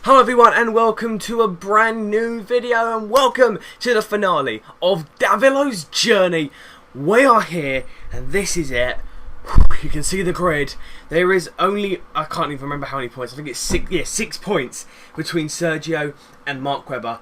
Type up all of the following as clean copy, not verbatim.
Hello everyone and welcome to a brand new video and welcome to the finale of Davilo's journey. We are here and this is it. You can see the grid. There is only, I can't even remember how many points. I think it's 6 points between Sergio and Mark Webber.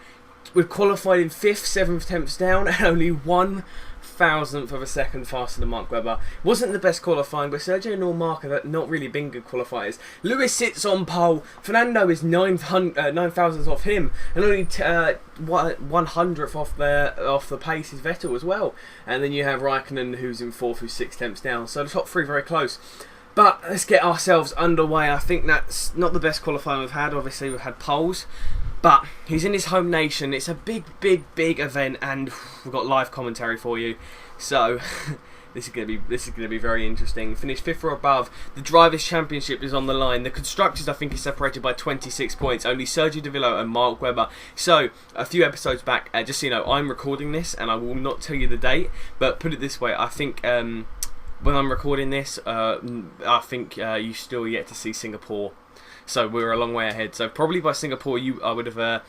We've qualified in 5th, 7th attempts down and only 1/1000th of a second faster than Mark Webber. Wasn't the best qualifying, but Sergio nor Mark have not really been good qualifiers. Lewis sits on pole. Fernando is 9,000ths off him, and only 100th off the pace is Vettel as well. And then you have Raikkonen, who's in 4th, who's 6 attempts down. So the top three very close. But let's get ourselves underway. I think that's not the best qualifying we've had. Obviously, we've had poles. But he's in his home nation. It's a big event, and we've got live commentary for you. So this is gonna be very interesting. Finished 5th or above. The Drivers' Championship is on the line. The Constructors, I think, is separated by 26 points. Only Sergio Davilo and Mark Webber. So a few episodes back, just so you know, I'm recording this, and I will not tell you the date. But put it this way, I think when I'm recording this, I think you still yet to see Singapore. So we're a long way ahead. So probably by Singapore, I would have,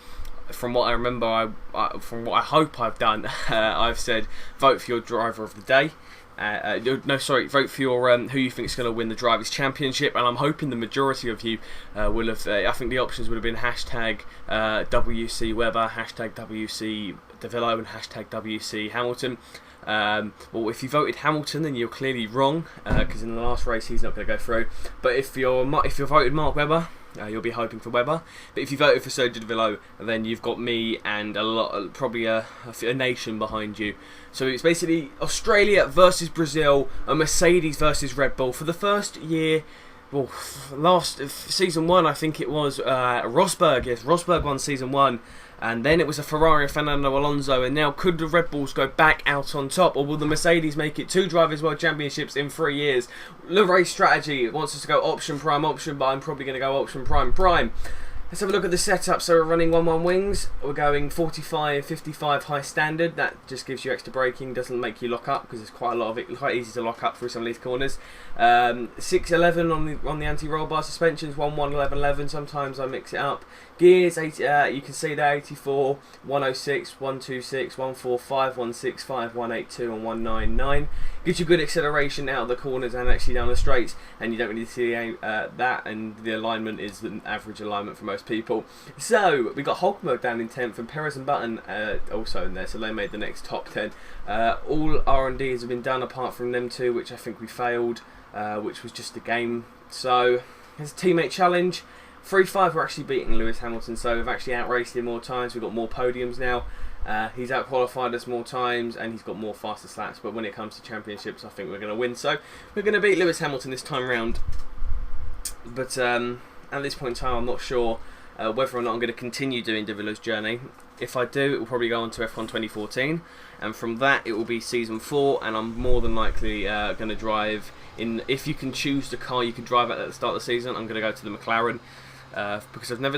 from what I remember, from what I hope I've done, I've said vote for your driver of the day. Vote for your who you think is going to win the Drivers' Championship, and I'm hoping the majority of you will have. I think the options would have been hashtag WC Webber, hashtag WC Davilo, and hashtag WC Hamilton. Well, if you voted Hamilton, then you're clearly wrong, because in the last race he's not going to go through. But if you're voted Mark Webber, you'll be hoping for Webber. But if you voted for Sergio Davilo, then you've got me and probably a nation behind you. So it's basically Australia versus Brazil, a Mercedes versus Red Bull for the first year. Well, season 1, I think it was Rosberg. Yes, Rosberg won season 1. And then it was a Ferrari and Fernando Alonso, and now could the Red Bulls go back out on top, or will the Mercedes make it 2 Drivers' World Championships in 3 years? The race strategy wants us to go option, but I'm probably going to go option, prime. Let's have a look at the setup. So we're running 1-1 wings. We're going 45, 55 high standard. That just gives you extra braking. Doesn't make you lock up because there's quite a lot of it. Quite easy to lock up through some of these corners. 611 on the anti-roll bar suspensions. 1111. Sometimes I mix it up. Gears 80. You can see there 84, 106, 126, 145, 165, 182, and 199. Gives you good acceleration out of the corners and actually down the straights, and you don't really see that. And the alignment is the average alignment for most people. So we got Hulk mode down in 10th, and Perez and Button also in there, so they made the next top 10. All R&Ds have been done apart from them two, which I think we failed, which was just a game. So there's a teammate challenge. 3-5, we're actually beating Lewis Hamilton, so we've actually outraced him more times. We've got more podiums now. He's outqualified us more times, and he's got more faster slaps. But when it comes to championships, I think we're going to win. So we're going to beat Lewis Hamilton this time round. But at this point in time, I'm not sure whether or not I'm going to continue doing Davilo's journey. If I do, it will probably go on to F1 2014, and from that it will be season 4, and I'm more than likely going to drive in. If you can choose the car you can drive at the start of the season, I'm going to go to the McLaren. Because the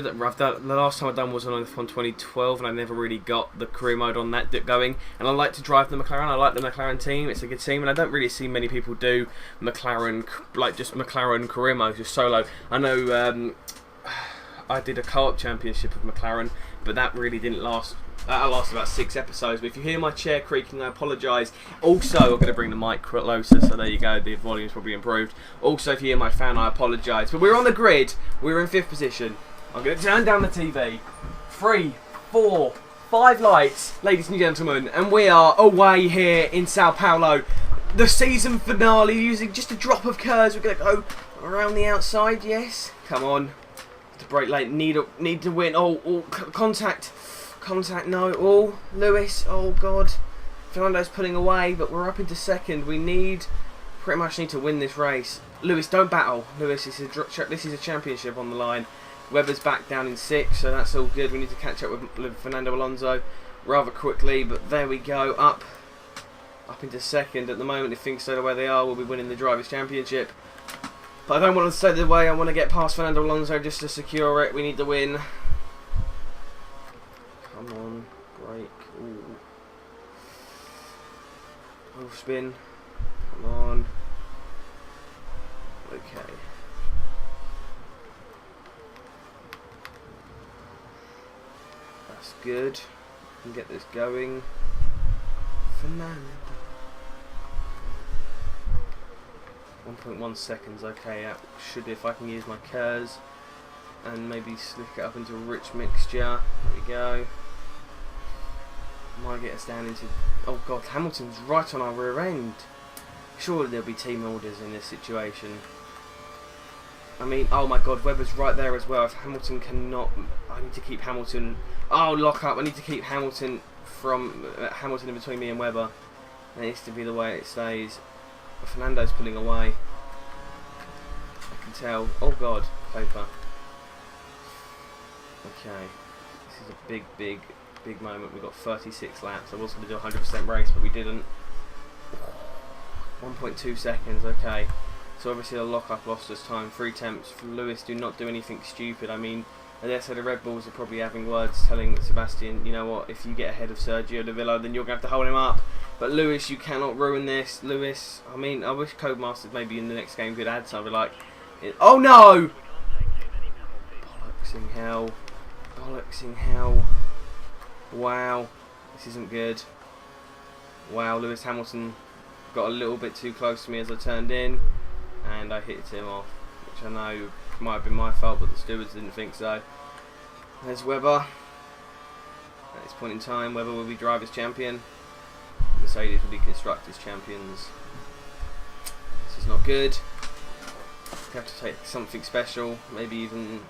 last time I done was on F1 2012, and I never really got the career mode on that going. And I like to drive the McLaren. I like the McLaren team; it's a good team, and I don't really see many people do McLaren, like just McLaren career mode, just solo. I know I did a Co-op championship of McLaren, but that really didn't last. That lasted about 6 episodes. But if you hear my chair creaking, I apologise. Also, I'm going to bring the mic closer, so there you go. The volume's probably improved. Also, if you hear my fan, I apologise. But we're on the grid. We're in 5th position. I'm going to turn down the TV. 3, 4, 5 lights, ladies and gentlemen, and we are away here in Sao Paulo. The season finale, using just a drop of curves. We're going to go around the outside. Yes, come on. The brake lane need to win. Oh, contact. Contact, no. Oh, Lewis. Oh, God. Fernando's pulling away, but we're up into 2nd. We pretty much need to win this race. Lewis, don't battle. Lewis, this is a championship on the line. Webber's back down in 6th, so that's all good. We need to catch up with Fernando Alonso rather quickly, but there we go. Up into 2nd. At the moment, if things stay the way they are, we'll be winning the Drivers' Championship. But I don't want to stay the way. I want to get past Fernando Alonso just to secure it. We need to win. Come on, brake. Ooh. Full spin. Come on. Okay. That's good. Can get this going. Fernando. 1.1 seconds. Okay, that should be if I can use my curves and maybe slick it up into a rich mixture. There we go. Might get us down into... Oh god, Hamilton's right on our rear end. Surely there'll be team orders in this situation. I mean, oh my god, Webber's right there as well. If Hamilton cannot... I need to keep Hamilton... Oh, lock up. I need to keep Hamilton from... Hamilton in between me and Webber. That needs to be the way it stays. Fernando's pulling away. I can tell. Oh god, paper. Okay. This is a big moment. We've got 36 laps. I was going to do a 100% race, but we didn't. 1.2 seconds, okay. So obviously the lock-up lost us time. 3 temps from Lewis. Do not do anything stupid. I mean, I dare say the Red Bulls are probably having words telling Sebastian, you know what, if you get ahead of Sergio Davilo, then you're going to have to hold him up. But Lewis, you cannot ruin this. Lewis, I mean, I wish Codemasters maybe in the next game could add something like... Oh no! Bollocksing hell. Bollocksing hell. Wow. This isn't good. Wow, Lewis Hamilton got a little bit too close to me as I turned in. And I hit him off. Which I know might have been my fault, but the stewards didn't think so. There's Webber. At this point in time, Webber will be drivers' champion. Mercedes will be constructors' champions. This is not good. We have to take something special. Maybe even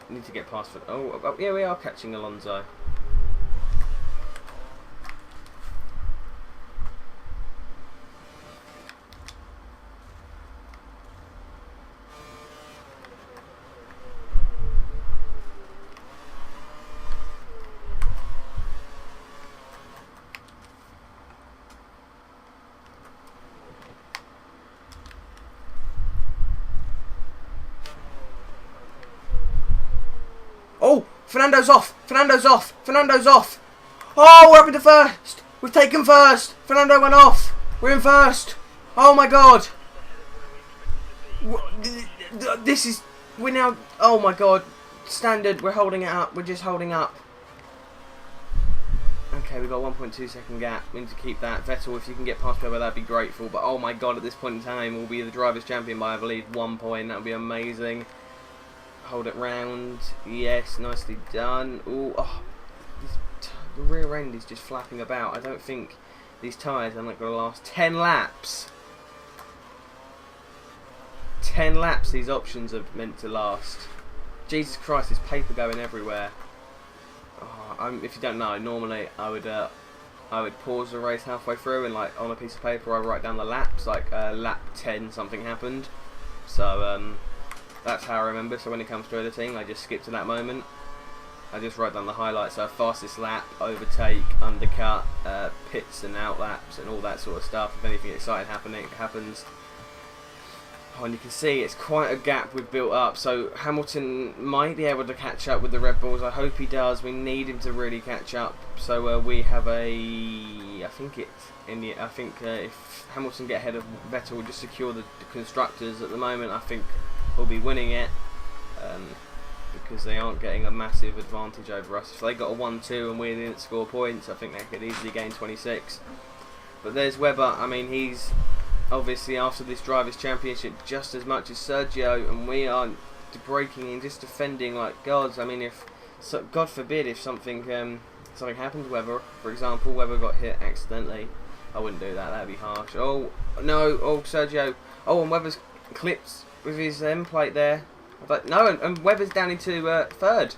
need to get past... Oh, yeah, we are catching Alonso. Oh! Fernando's off! Fernando's off! Fernando's off! Oh, we're up into first! We've taken first! Fernando went off! We're in first! Oh my god! This is... We're now... Oh my god. Standard, we're holding it up. We're just holding up. Okay, we've got 1.2 second gap. We need to keep that. Vettel, if you can get past Webber, that'd be grateful. But oh my god, at this point in time, we'll be the drivers' champion by, I believe, 1 point. That would be amazing. Hold it round. Yes, nicely done. Ooh, oh, the rear end is just flapping about. I don't think these tyres are not going to last 10 laps. 10 laps these options are meant to last. Jesus Christ, there's paper going everywhere. Oh, if you don't know, normally I would pause the race halfway through and like on a piece of paper I write down the laps, like lap 10 something happened. So that's how I remember. So when it comes to editing, I just skip to that moment. I just write down the highlights. So fastest lap, overtake, undercut, pits and out laps and all that sort of stuff. If anything exciting happens. Oh, and you can see it's quite a gap we've built up. So Hamilton might be able to catch up with the Red Bulls. I hope he does. We need him to really catch up. So we have I think if Hamilton get ahead of Vettel, we'll just secure the constructors. At the moment, I think we'll be winning it because they aren't getting a massive advantage over us. If they got a 1-2 and we didn't score points, I think they could easily gain 26. But there's Webber. I mean, he's obviously after this drivers' championship just as much as Sergio, and we are breaking and just defending like gods. I mean, if God forbid if something happened to Webber, for example, Webber got hit accidentally, I wouldn't do that. That'd be harsh. Oh no! Oh Sergio! Oh, and Webber's clipped with his end plate there. No, and Webber's down into third.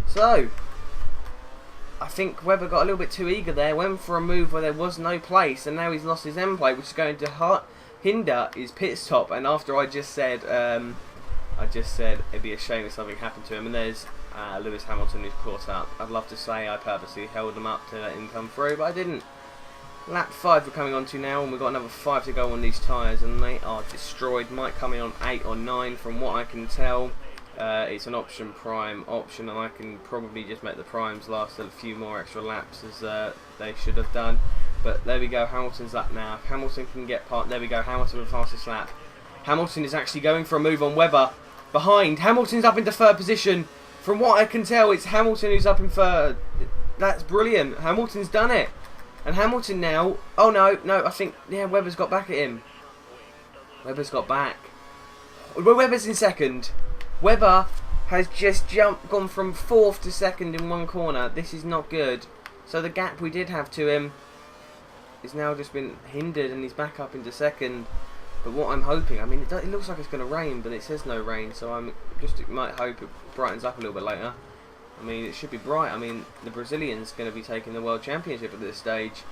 So I think Webber got a little bit too eager there, went for a move where there was no place, and now he's lost his end plate, which is going to hinder his pit stop. And after I just said it'd be a shame if something happened to him, and there's Lewis Hamilton who's caught up. I'd love to say I purposely held him up to let him come through, but I didn't. Lap 5 we're coming on to now, and we've got another 5 to go on these tyres, and they are destroyed. Might come in on 8 or 9 from what I can tell. It's an option prime option, and I can probably just make the primes last a few more extra laps as they should have done. But there we go, Hamilton's up now. If Hamilton can get there we go, Hamilton with the fastest lap. Hamilton is actually going for a move on Webber. Behind, Hamilton's up into third position. From what I can tell, it's Hamilton who's up in third. That's brilliant. Hamilton's done it. And Hamilton now... Oh, no, I think... Yeah, Webber's got back at him. Webber's got back. Well, Webber's in second. Webber has just gone from 4th to 2nd in one corner. This is not good. So the gap we did have to him is now just been hindered, and he's back up into 2nd. But what I'm hoping... I mean, it looks like it's going to rain, but it says no rain. So I'm just might hope it brightens up a little bit later. I mean, it should be bright. I mean, the Brazilian's going to be taking the World Championship at this stage.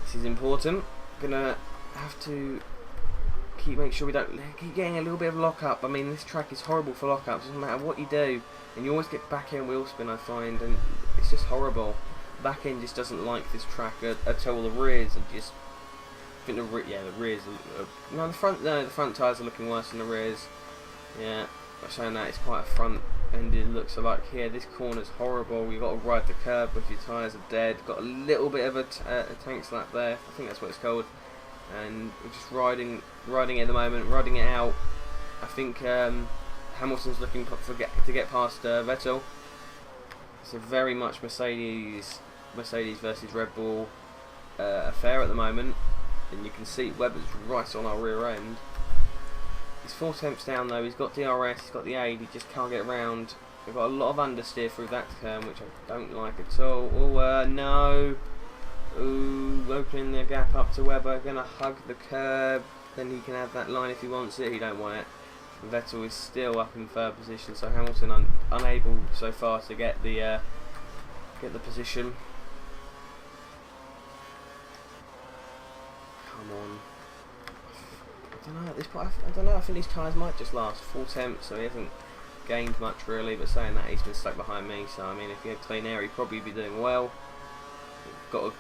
This is important. Gonna have to make sure we don't keep getting a little bit of lock-up. I mean, this track is horrible for lock-ups. Doesn't matter what you do, and you always get back-end wheel spin, I find, and it's just horrible. Back-end just doesn't like this track at all. The rears are just... I think the rears are... No, the front tyres are looking worse than the rears. Yeah, I'm saying that it's quite a front-ended look. So like here, this corner's horrible. You've got to ride the curb if your tyres are dead. Got a little bit of a tank slap there. I think that's what it's called. And we're just riding it at the moment, riding it out. I think Hamilton's looking to get past Vettel. It's a very much Mercedes versus Red Bull affair at the moment, and you can see Webber's right on our rear end. He's 4 tenths down though. He's got DRS, he's got the aid, he just can't get around. We've got a lot of understeer through that turn, which I don't like at all. Oh no! Ooh, opening the gap up to Webber, gonna hug the curb. Then he can have that line if he wants it. He don't want it. Vettel is still up in 3rd position, so Hamilton unable so far to get the position. Come on. I don't know at this point. I don't know. I think these tyres might just last 4 tenths, so he hasn't gained much really. But saying that, he's been stuck behind me. So I mean, if he had clean air, he'd probably be doing well.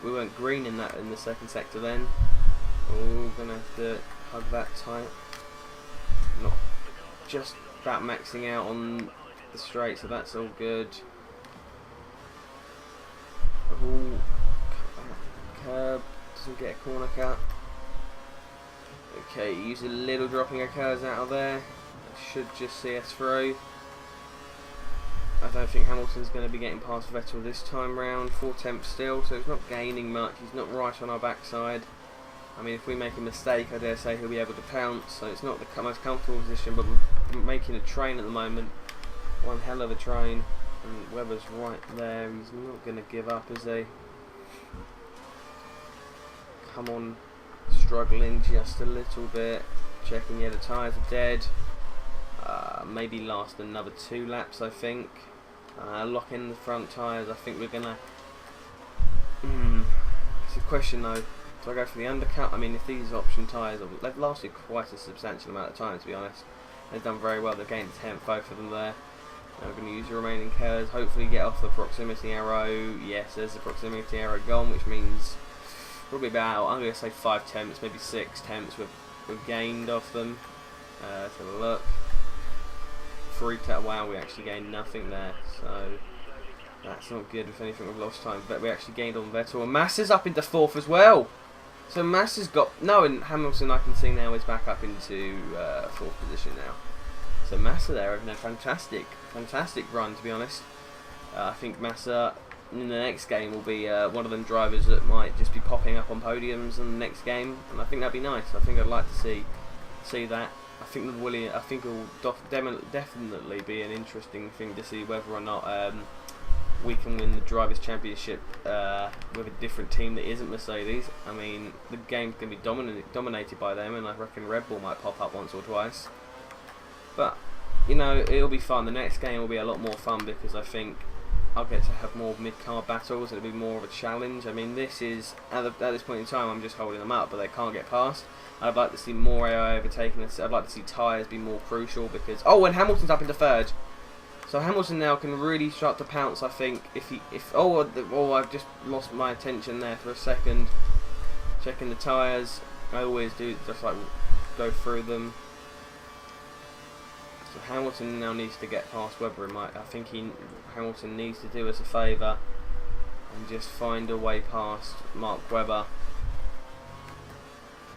We went green in the 2nd sector then. Oh, gonna have to hug that tight. Not just about maxing out on the straight, so that's all good. Oh, curb doesn't get a corner cut. Okay, use a little dropping of curves out of there. That should just see us through. I don't think Hamilton's going to be getting past Vettel this time round. 4 tenths still, so he's not gaining much. He's not right on our backside. I mean, if we make a mistake, I dare say he'll be able to pounce. So it's not the most comfortable position, but we're making a train at the moment. One hell of a train. And Webber's right there. He's not going to give up, is he? Come on. Struggling just a little bit. Checking, yeah, the tyres are dead. Maybe last another 2 laps, I think. Lock in the front tyres. I think we're gonna. It's a question though. Do I go for the undercut? I mean, if these option tyres, they've lasted quite a substantial amount of time, to be honest. They've done very well. They've gained a tenth, both of them there. Now we're going to use the remaining curves. Hopefully, get off the proximity arrow. Yes, there's the proximity arrow gone, which means probably about, I'm going to say 5 tenths, maybe 6 tenths we've gained off them. Let's have a look. 3 tenths. Wow, we actually gained nothing there. So that's not good. If anything, we've lost time. But we actually gained on Vettel. And Massa's up into 4th as well. So Massa's got... No, and Hamilton, I can see now, is back up into 4th position now. So Massa there having a fantastic run, to be honest. I think Massa in the next game will be one of them drivers that might just be popping up on podiums in the next game, and I think that'd be nice. I think I'd like to see that. I think it will definitely be an interesting thing to see whether or not we can win the Drivers' Championship with a different team that isn't Mercedes. I mean, the game's going to be dominated by them, and I reckon Red Bull might pop up once or twice. But, you know, it'll be fun. The next game will be a lot more fun because I think I'll get to have more mid-car battles. It'll be more of a challenge. I mean, this is, at this point in time, I'm just holding them up, but they can't get past. I'd like to see more AI overtaking us. I'd like to see tyres be more crucial because... Oh, and Hamilton's up into 3rd. So Hamilton now can really start to pounce, I think, I've just lost my attention there for a second. Checking the tyres. I always do, just like go through them. So Hamilton now needs to get past Webber. I think Hamilton needs to do us a favour and just find a way past Mark Webber.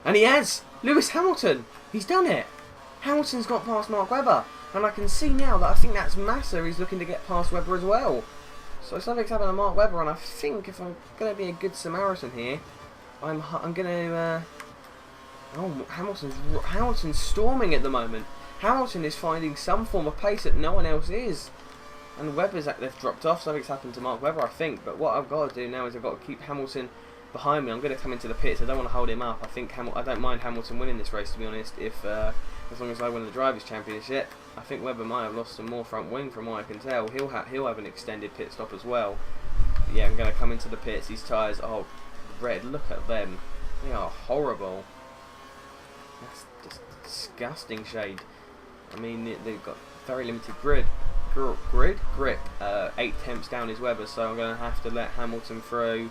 And he has! Lewis Hamilton! He's done it! Hamilton's got past Mark Webber. And I can see now that I think that's Massa who's looking to get past Webber as well. So something's happened to Mark Webber, and I think if I'm going to be a good Samaritan here, I'm going to... oh, Hamilton's storming at the moment. Hamilton is finding some form of pace that no one else is. And Webber's they've dropped off. Something's happened to Mark Webber, I think. But what I've got to do now is I've got to keep Hamilton behind me. I'm going to come into the pits. I don't want to hold him up. I think I don't mind Hamilton winning this race, to be honest. If as long as I win the Drivers' Championship, I think Webber might have lost some more front wing, from what I can tell. He'll have an extended pit stop as well. But yeah, I'm going to come into the pits. These tyres are red. Look at them. They are horrible. That's just disgusting shade. I mean, they've got very limited grip. 8/10 down is Webber, so I'm going to have to let Hamilton through.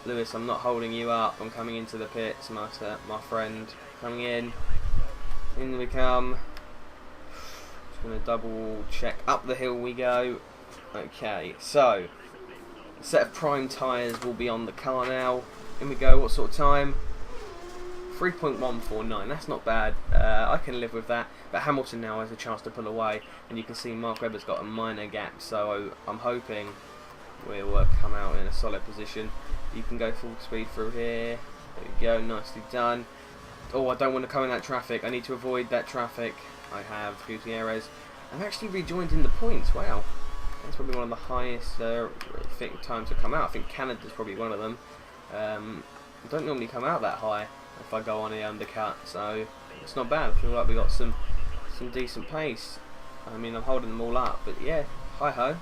Lewis, I'm not holding you up. I'm coming into the pits, my friend. Coming in. In we come. Just going to double check. Up the hill we go. Okay, so a set of prime tyres will be on the car now. In we go. What sort of time? 3.149, that's not bad. I can live with that. But Hamilton now has a chance to pull away, and you can see Mark Webber's got a minor gap, so I'm hoping we'll come out in a solid position. You can go full speed through here. There you go, nicely done. Oh, I don't want to come in that traffic. I need to avoid that traffic. I have Gutierrez. I've actually rejoined in the points. Wow, that's probably one of the highest times to come out. I think Canada's probably one of them. I don't normally come out that high if I go on the undercut, so it's not bad. I feel like we got some decent pace. I mean, I'm holding them all up, but yeah, hi ho.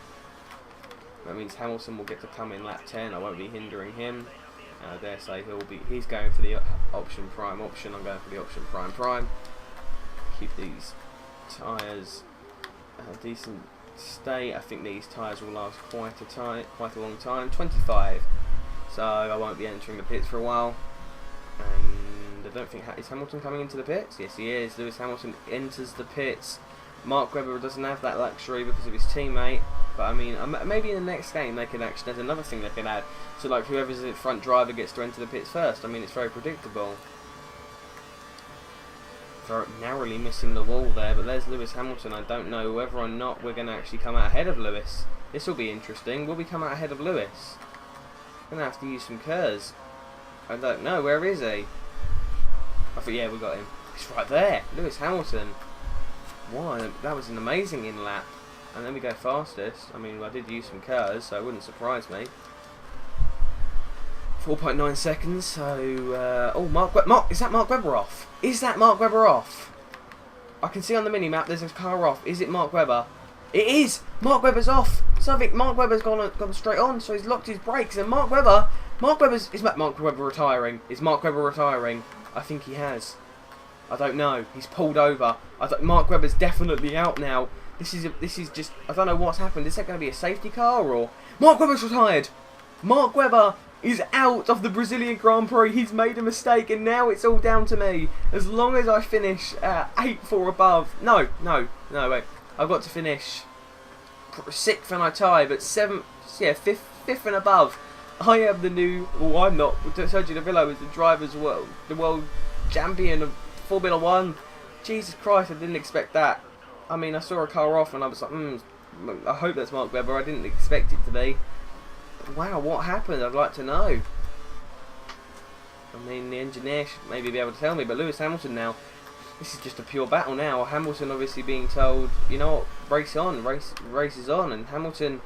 That means Hamilton will get to come in lap 10. I won't be hindering him. I dare say he's going for the option prime option. I'm going for the option prime. Keep these tyres a decent state. I think these tyres will last quite a long time. 25. So I won't be entering the pits for a while. And I don't think is Hamilton coming into the pits? Yes, he is. Lewis Hamilton enters the pits. Mark Webber doesn't have that luxury because of his teammate. But I mean, maybe in the next game they could actually. There's another thing they can add. So like whoever's the front driver gets to enter the pits first. I mean, it's very predictable. Very narrowly missing the wall there, but there's Lewis Hamilton. I don't know whether or not we're going to actually come out ahead of Lewis. This will be interesting. Will we come out ahead of Lewis? I'm going to have to use some Kers. I don't know. Where is he? I thought, yeah, we got him. He's right there. Lewis Hamilton. Wow, that was an amazing in-lap. And then we go fastest. I mean, I did use some Kers, so it wouldn't surprise me. 4.9 seconds, so... oh, is that Mark Webber off? Is that Mark Webber off? I can see on the mini-map there's a car off. Is it Mark Webber? It is! Mark Webber's off! So I think Mark Webber's gone straight on, so he's locked his brakes, and Mark Webber... is Mark Webber retiring? Is Mark Webber retiring? I think he has. I don't know. He's pulled over. Mark Webber's definitely out now. This is just... I don't know what's happened. Is that going to be a safety car, or... Mark Webber's retired! Mark Webber is out of the Brazilian Grand Prix. He's made a mistake, and now it's all down to me. As long as I finish 8th or above... No, wait. I've got to finish 6th and I tie, but 7th... Yeah, 5th and above. I am the new... Well, I'm not. Sergio Davilo is the world champion of Formula 1. Jesus Christ, I didn't expect that. I mean, I saw a car off and I was like, I hope that's Mark Webber. I didn't expect it to be. But wow, what happened? I'd like to know. I mean, the engineer should maybe be able to tell me, but Lewis Hamilton now, this is just a pure battle now. Hamilton obviously being told, you know what, race on, race is on, and Hamilton,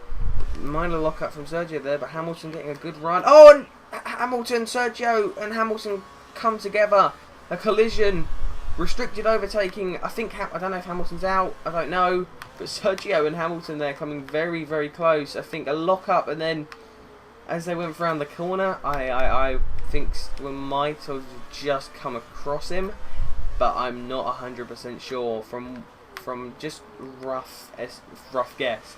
minor lockup from Sergio there, but Hamilton getting a good run. Oh, and Hamilton, Sergio and Hamilton come together. A collision. Restricted overtaking. I don't know if Hamilton's out. I don't know. But Sergio and Hamilton there coming very, very close. I think a lock-up, and then as they went around the corner, I think we might have just come across him. But I'm not 100% sure from just rough guess.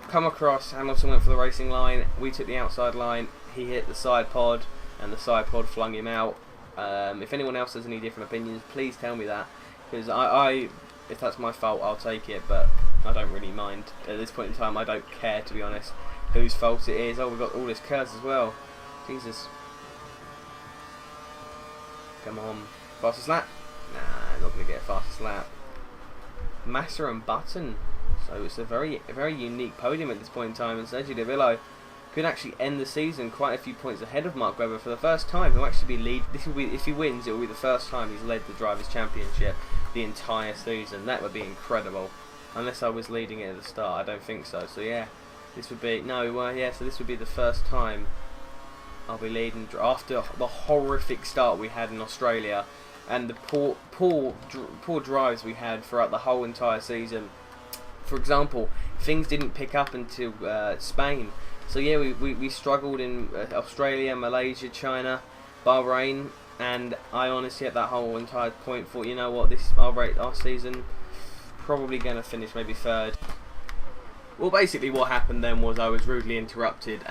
Come across, Hamilton went for the racing line. We took the outside line. He hit the side pod, and the side pod flung him out. If anyone else has any different opinions, please tell me that, because if that's my fault, I'll take it, but I don't really mind. At this point in time, I don't care, to be honest, whose fault it is. Oh, we've got all this curse as well. Jesus. Come on. Fastest lap? Nah, not going to get a fastest lap. Massa and Button So it's a very unique podium at this point in time, and Sergio Davilo could actually end the season quite a few points ahead of Mark Webber for the first time. He'll actually be lead. This will be, if he wins, it will be the first time he's led the Drivers' Championship the entire season. That would be incredible. Unless I was leading it at the start, I don't think so. So yeah, this would be So this would be the first time I'll be leading after the horrific start we had in Australia and the poor drives we had throughout the whole entire season. For example, things didn't pick up until Spain. So yeah, we struggled in Australia, Malaysia, China, Bahrain, and I honestly at that whole entire point thought, you know what, our season probably going to finish maybe third. Well, basically what happened then was I was rudely interrupted.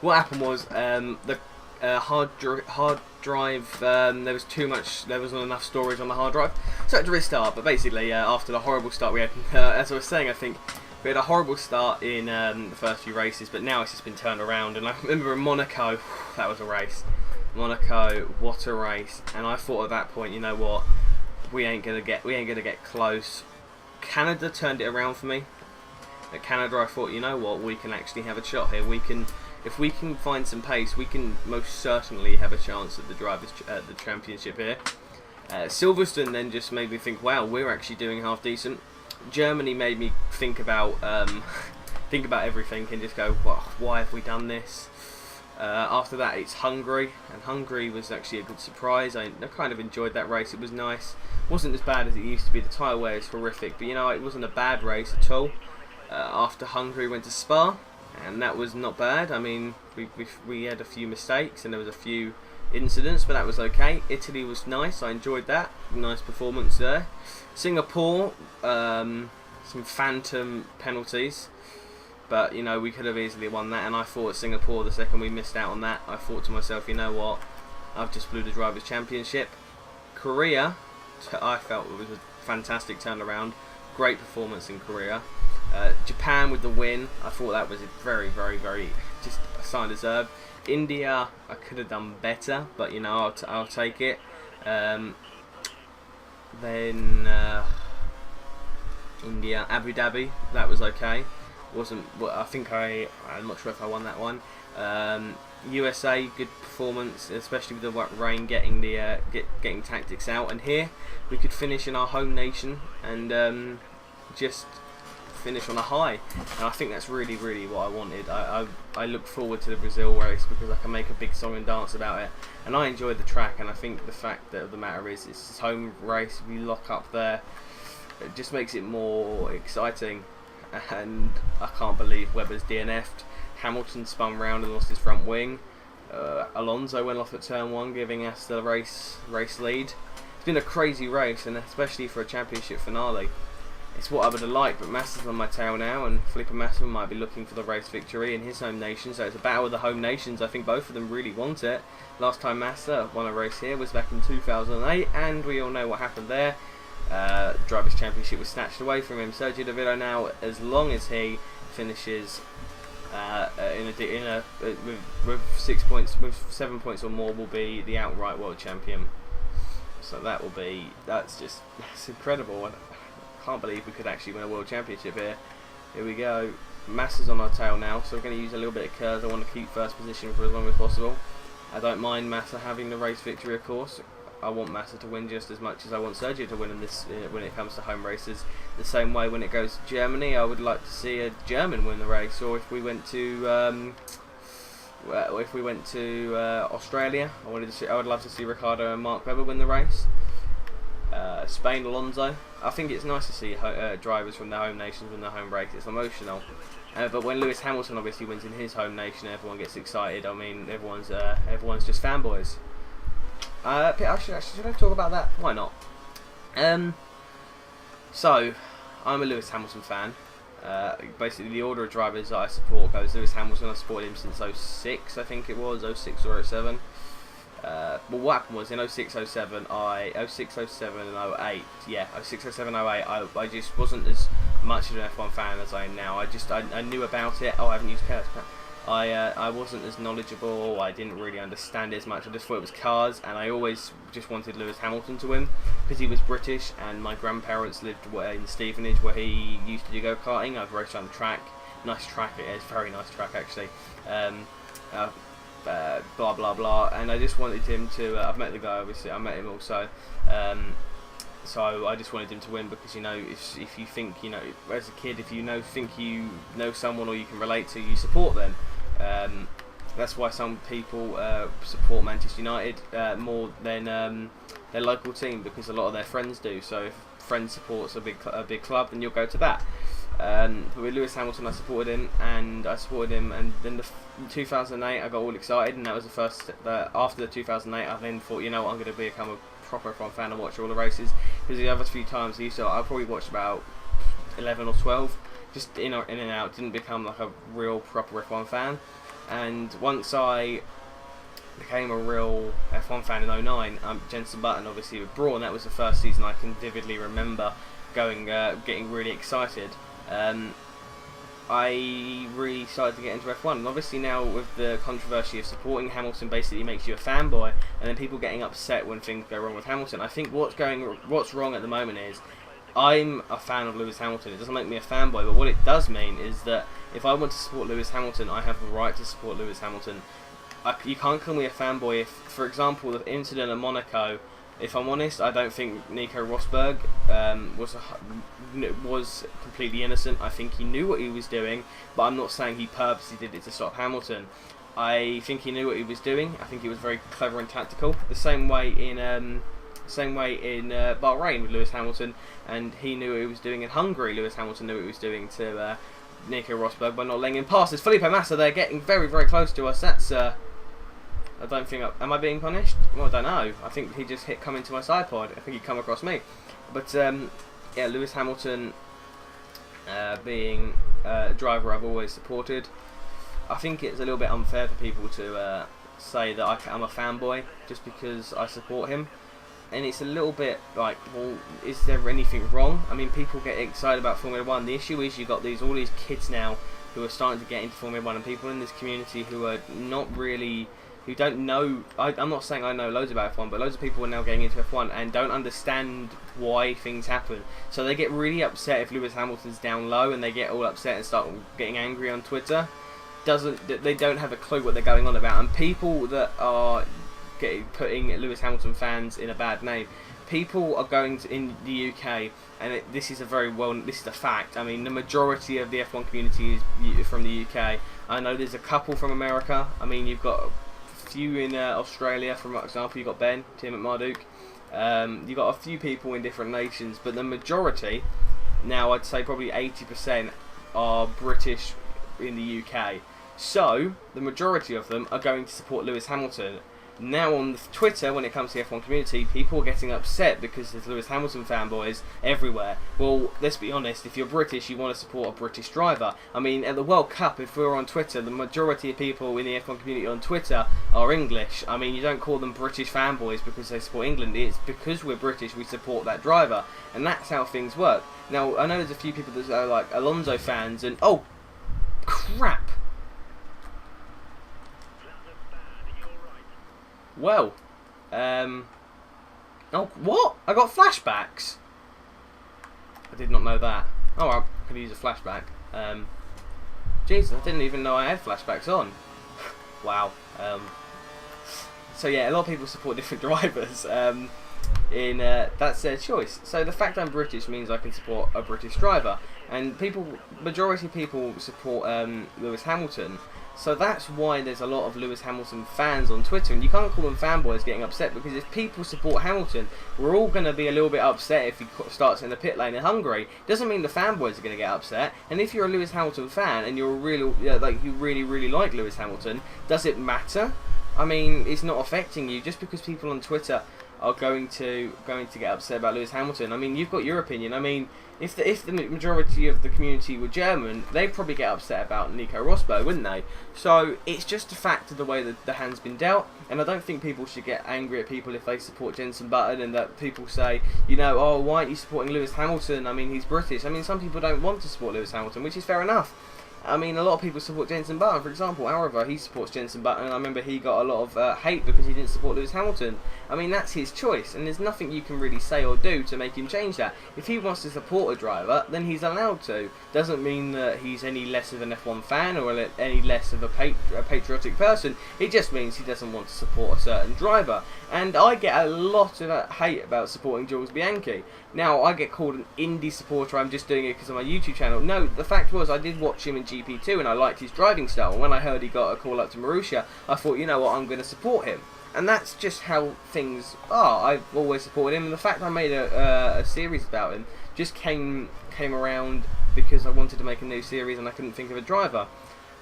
What happened was the hard drive, there wasn't enough storage on the hard drive, so I had to restart. But basically, after the horrible start we had, as I was saying, I think we had a horrible start in the first few races, but now it's just been turned around. And I remember in Monaco, that was a race. Monaco, what a race! And I thought at that point, you know what, we ain't gonna get close. Canada turned it around for me. At Canada, I thought, you know what, we can actually have a shot here. If we can find some pace, we can most certainly have a chance at the championship here. Silverstone then just made me think, wow, we're actually doing half decent. Germany made me think about everything and just go, well, why have we done this? After that, it's Hungary, and Hungary was actually a good surprise. I kind of enjoyed that race. It was nice. It wasn't as bad as it used to be. The tyre wear is horrific, but you know, it wasn't a bad race at all. After Hungary, went to Spa, and that was not bad. I mean, we had a few mistakes and there was a few incidents, but that was okay. Italy was nice. I enjoyed that. Nice performance there. Singapore, some phantom penalties, but you know, we could have easily won that. And I thought at Singapore, the second we missed out on that, I thought to myself, you know what, I've just blew the Drivers' Championship. Korea, I felt it was a fantastic turnaround. Great performance in Korea. Japan with the win, I thought that was very just a sign deserved. India, I could have done better, but you know, I'll take it. Then India, Abu Dhabi, that was okay. I'm not sure if I won that one. USA, good performance, especially with the rain getting getting tactics out. And here we could finish in our home nation and just finish on a high, and I think that's really what I wanted. I look forward to the Brazil race because I can make a big song and dance about it, and I enjoyed the track. And I think the fact of the matter is it's his home race. We lock up there, it just makes it more exciting. And I can't believe Webber's DNF'd. Hamilton spun round and lost his front wing. Alonso went off at turn 1, giving us the race lead. It's been a crazy race, and especially for a championship finale. It's what I would have liked, but Massa's on my tail now, and Felipe Massa might be looking for the race victory in his home nation, so it's a battle of the home nations. I think both of them really want it. Last time Massa won a race here was back in 2008, and we all know what happened there. Drivers' Championship was snatched away from him. Sergio Davilo now, as long as he finishes with 6 points, with 7 points or more, will be the outright world champion. So that's incredible. Can't believe we could actually win a world championship here. Here we go. Massa's on our tail now, so we're going to use a little bit of curves. I want to keep first position for as long as possible. I don't mind Massa having the race victory, of course. I want Massa to win just as much as I want Sergio to win in this when it comes to home races. The same way when it goes to Germany, I would like to see a German win the race. Or if we went to Australia, I would love to see Ricardo and Mark Webber win the race. Spain, Alonso. I think it's nice to see drivers from their home nations win their home race. It's emotional. But when Lewis Hamilton obviously wins in his home nation, everyone gets excited. I mean, everyone's just fanboys. Should I talk about that? Why not? So, I'm a Lewis Hamilton fan. Basically, the order of drivers that I support goes Lewis Hamilton. I've supported him since 06, I think it was, 06 or 07. But what happened was in 06, 07, 06, 07 and 08, yeah, 06, 07, 08, I just wasn't as much of an F1 fan as I am now. I knew about it. Oh, I haven't used curves. I wasn't as knowledgeable. I didn't really understand it as much. I just thought it was cars, and I always just wanted Lewis Hamilton to win because he was British, and my grandparents lived in Stevenage where he used to do go-karting. I've raced around the track. Nice track it is, very nice track actually. Blah blah blah, and I just wanted him to. I've met the guy, obviously. I met him also. So I just wanted him to win because, you know, if you think, you know, as a kid, if you think you know someone or you can relate to, you support them. That's why some people support Manchester United more than their local team, because a lot of their friends do. So if friend supports a big club, then you'll go to that. But with Lewis Hamilton, I supported him, and then in 2008 I got all excited, and that was the first. After the 2008, I then thought, you know what, I'm going to become a proper F1 fan and watch all the races, because the other few times I probably watched about 11 or 12, just in and out. Didn't become like a real proper F1 fan, and once I became a real F1 fan in 09, Jenson Button obviously with Brawn, that was the first season I can vividly remember getting really excited. I really started to get into F1, and obviously now with the controversy of supporting Hamilton basically makes you a fanboy, and then people getting upset when things go wrong with Hamilton. I think what's wrong at the moment is I'm a fan of Lewis Hamilton. It doesn't make me a fanboy, but what it does mean is that if I want to support Lewis Hamilton, I have the right to support Lewis Hamilton. You can't call me a fanboy if, for example, the incident at Monaco. If I'm honest, I don't think Nico Rosberg was completely innocent. I think he knew what he was doing, but I'm not saying he purposely did it to stop Hamilton. I think he knew what he was doing. I think he was very clever and tactical. The same way in Bahrain with Lewis Hamilton, and he knew what he was doing in Hungary. Lewis Hamilton knew what he was doing to Nico Rosberg by not letting him pass. There's Felipe Massa there getting very, very close to us. That's I don't think. Am I being punished? Well, I don't know. I think he just come into my side pod. I think he come across me. But yeah, Lewis Hamilton being a driver I've always supported. I think it's a little bit unfair for people to say that I'm a fanboy just because I support him. And it's a little bit like, well, is there anything wrong? I mean, people get excited about Formula 1. The issue is you've got all these kids now who are starting to get into Formula 1, and people in this community who are not really, who don't know. I'm not saying I know loads about F1, but loads of people are now getting into F1 and don't understand why things happen. So they get really upset if Lewis Hamilton's down low, and they get all upset and start getting angry on Twitter. They don't have a clue what they're going on about, and people that are putting Lewis Hamilton fans in a bad name. People are going to, in the UK, and this is a fact. I mean, the majority of the F1 community is from the UK. I know there's a couple from America. I mean, you've got a few in Australia, for example. You've got Tim at Marduk. You've got a few people in different nations, but the majority, now I'd say probably 80%, are British in the UK. So the majority of them are going to support Lewis Hamilton. Now on Twitter, when it comes to the F1 community, people are getting upset because there's Lewis Hamilton fanboys everywhere. Well, let's be honest, if you're British, you want to support a British driver. I mean, at the World Cup, if we were on Twitter, the majority of people in the F1 community on Twitter are English. I mean, you don't call them British fanboys because they support England. It's because we're British, we support that driver. And that's how things work. Now, I know there's a few people that are like Alonso fans, and oh, crap. Well, oh, what? I got flashbacks? I did not know that. Oh, I could use a flashback. Jesus, I didn't even know I had flashbacks on. Wow. So yeah, a lot of people support different drivers. That's their choice. So the fact I'm British means I can support a British driver, and majority of people support Lewis Hamilton. So that's why there's a lot of Lewis Hamilton fans on Twitter, and you can't call them fanboys getting upset, because if people support Hamilton, we're all going to be a little bit upset if he starts in the pit lane in Hungary. Doesn't mean the fanboys are going to get upset. And if you're a Lewis Hamilton fan and you're you really like Lewis Hamilton, does it matter? I mean, it's not affecting you just because people on Twitter are going to get upset about Lewis Hamilton. I mean, you've got your opinion. I mean, if the majority of the community were German, they'd probably get upset about Nico Rosberg, wouldn't they? So it's just a fact of the way that the hand's been dealt, and I don't think people should get angry at people if they support Jenson Button and that people say, you know, oh, why aren't you supporting Lewis Hamilton? I mean, he's British. I mean, some people don't want to support Lewis Hamilton, which is fair enough. I mean, a lot of people support Jenson Button, for example. However, he supports Jenson Button, and I remember he got a lot of hate because he didn't support Lewis Hamilton. I mean, that's his choice, and there's nothing you can really say or do to make him change that. If he wants to support a driver, then he's allowed to. Doesn't mean that he's any less of an F1 fan or any less of a patriotic person. It just means he doesn't want to support a certain driver. And I get a lot of hate about supporting Jules Bianchi. Now, I get called an indie supporter, I'm just doing it because of my YouTube channel. No, the fact was I did watch him in GP2 and I liked his driving style. And when I heard he got a call up to Marussia, I thought, you know what, I'm going to support him. And that's just how things are. I've always supported him, and the fact I made a series about him just came around because I wanted to make a new series and I couldn't think of a driver.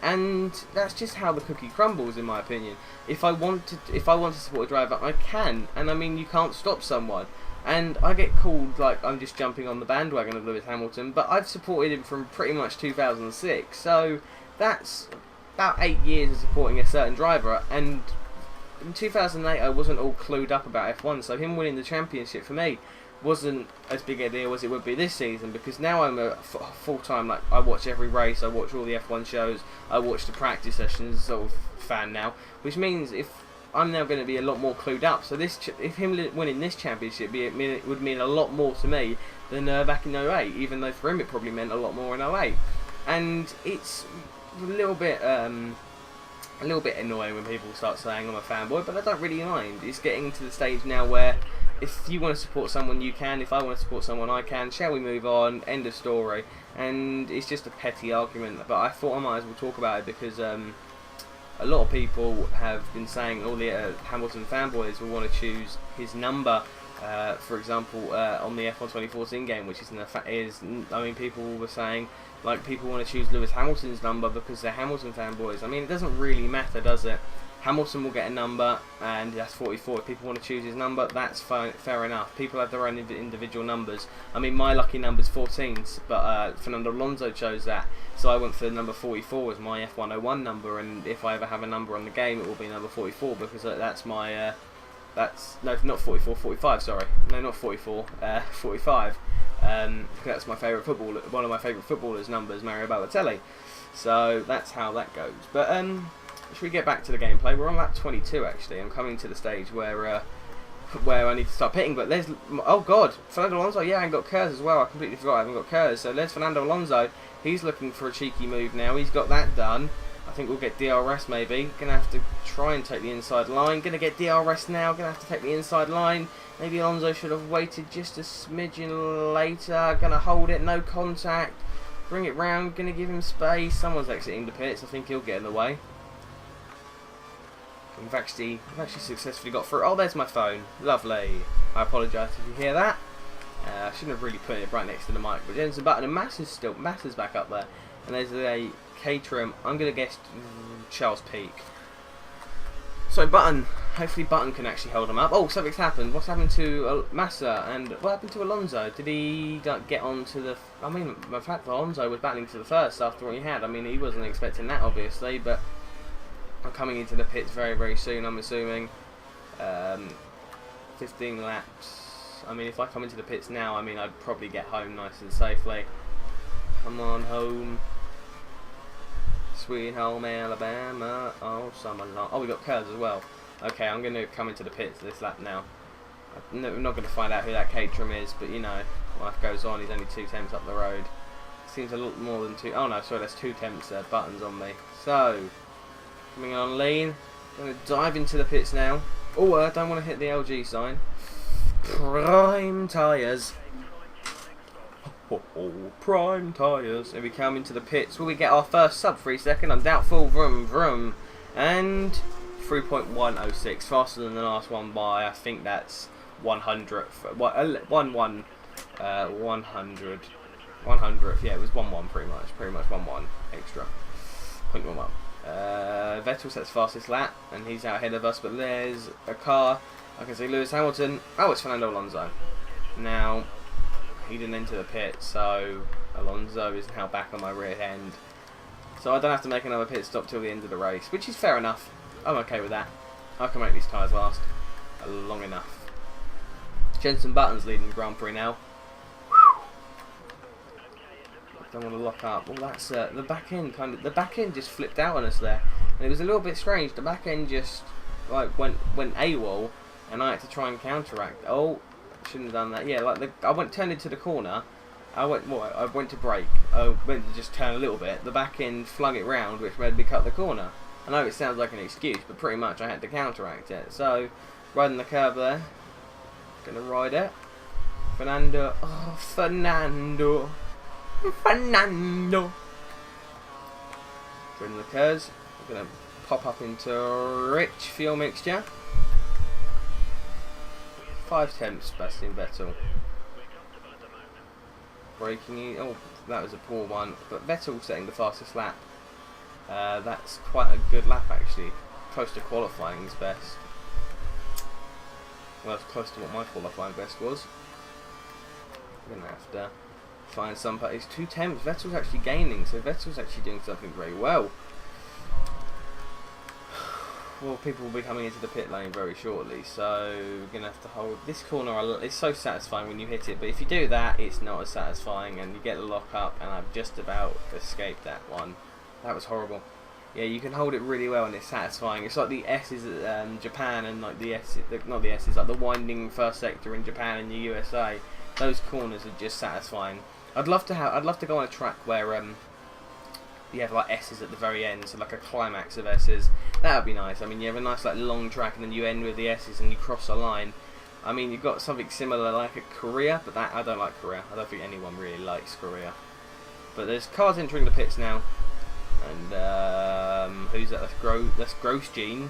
And that's just how the cookie crumbles, in my opinion. If I want to support a driver, I can. And I mean, you can't stop someone. And I get called like I'm just jumping on the bandwagon of Lewis Hamilton, but I've supported him from pretty much 2006. So that's about 8 years of supporting a certain driver. And in 2008, I wasn't all clued up about F1, so him winning the championship for me wasn't as big a deal as it would be this season, because now I'm a full-time, like, I watch every race, I watch all the F1 shows, I watch the practice sessions, sort of fan now, which means if I'm now going to be a lot more clued up, so if him winning this championship it would mean a lot more to me than back in 08, even though for him it probably meant a lot more in 08, and it's a little bit annoying when people start saying I'm a fanboy, but I don't really mind. It's getting to the stage now where if you want to support someone, you can. If I want to support someone, I can. Shall we move on? End of story. And it's just a petty argument, but I thought I might as well talk about it because a lot of people have been saying all the Hamilton fanboys will want to choose his number. For example, on the F1 2014 game, which I mean, people were saying like people want to choose Lewis Hamilton's number because they're Hamilton fanboys. I mean, it doesn't really matter, does it? Hamilton will get a number, and that's 44. If people want to choose his number, that's fair enough. People have their own individual numbers. I mean, my lucky number's 14, but Fernando Alonso chose that, so I went for number 44 as my F101 number. And if I ever have a number on the game, it will be number 44 because that's my no, not 44, 45. Sorry, no, not 44, 45. That's my favourite footballer, one of my favourite footballers' numbers, Mario Balotelli. So that's how that goes. But should we get back to the gameplay? We're on lap 22 actually. I'm coming to the stage where I need to start pitting. But there's, oh god, Fernando Alonso. Yeah, I got Kurz as well. I completely forgot I haven't got Kurz. So there's Fernando Alonso. He's looking for a cheeky move now. He's got that done. I think we'll get DRS maybe. Gonna have to try and take the inside line. Gonna get DRS now. Gonna have to take the inside line. Maybe Alonso should have waited just a smidgen later. Gonna hold it, no contact. Bring it round. Gonna give him space. Someone's exiting the pits. I think he'll get in the way. I've actually successfully got through. Oh, there's my phone. Lovely. I apologise if you hear that. I shouldn't have really put it right next to the mic. But Jenson Button and Massa's back up there. And there's a Caterham. I'm going to guess Charles Peak. So Button, hopefully Button can actually hold him up. Oh, something's happened. What's happened to Massa and what happened to Alonso? Did he get on to the... I mean, the fact that Alonso was battling to the first after what he had. I mean, he wasn't expecting that, obviously, but I'm coming into the pits very, very soon, I'm assuming. 15 laps. I mean, if I come into the pits now, I mean, I'd probably get home nice and safely. Come on, home. Sweet home Alabama, oh summer long. Oh, we got Kurz as well. Okay, I'm going to come into the pits this lap now. I'm not going to find out who that Caterham is, but you know, life goes on. He's only 2 temps up the road. Seems a lot more than 2. Oh no, sorry, there's 2 temps Buttons on me. So, coming on lean. Going to dive into the pits now. Oh, I don't want to hit the LG sign. Prime tyres. Prime tyres. And we come into the pits. Will we get our first sub 3 second? I'm doubtful. Vroom vroom. And 3.106, faster than the last one by, I think that's 100th. 100th. Yeah, it was 1-1 pretty much 1-1 extra. 0.11. Vettel sets fastest lap, and he's out ahead of us. But there's a car. I can see Lewis Hamilton. Oh, it's Fernando Alonso. Now, he didn't enter the pit, so Alonso is now back on my rear end. So I don't have to make another pit stop till the end of the race, which is fair enough. I'm okay with that. I can make these tyres last long enough. Jenson Button's leading the Grand Prix now. Don't want to lock up. Well, that's the back end the back end just flipped out on us there, and it was a little bit strange. The back end just like went AWOL, and I had to try and counteract. Oh, shouldn't have done that. Yeah, like I turned into the corner. I went to brake. I went to just turn a little bit. The back end flung it round, which made me cut the corner. I know it sounds like an excuse, but pretty much I had to counteract it. So, riding the curb there. Gonna ride it. Fernando. Oh, Fernando. Fernando. Drilling the curves. We're gonna pop up into rich fuel mixture. 5 tenths, Sebastian Vettel. Braking in. Oh, that was a poor one. But Vettel setting the fastest lap. That's quite a good lap actually. Close to qualifying's best. Well, it's close to what my qualifying best was. I'm gonna have to find some. But it's 2 tenths. Vettel's actually gaining, so Vettel's actually doing something very well. Well, people will be coming into the pit lane very shortly, so we're going to have to hold this corner. It's so satisfying when you hit it, but if you do that, it's not as satisfying, and you get the lock up, and I've just about escaped that one. That was horrible. Yeah, you can hold it really well, and it's satisfying. It's like the S's at Japan, and like the S, not the S's, like the winding first sector in Japan and the USA. Those corners are just satisfying. I'd love to go on a track where you have like S's at the very end, so like a climax of S's. That would be nice. I mean, you have a nice like long track, and then you end with the S's, and you cross a line. I mean, you've got something similar like at Korea, but that I don't like Korea. I don't think anyone really likes Korea. But there's cars entering the pits now, and who's that? That's Grosjean.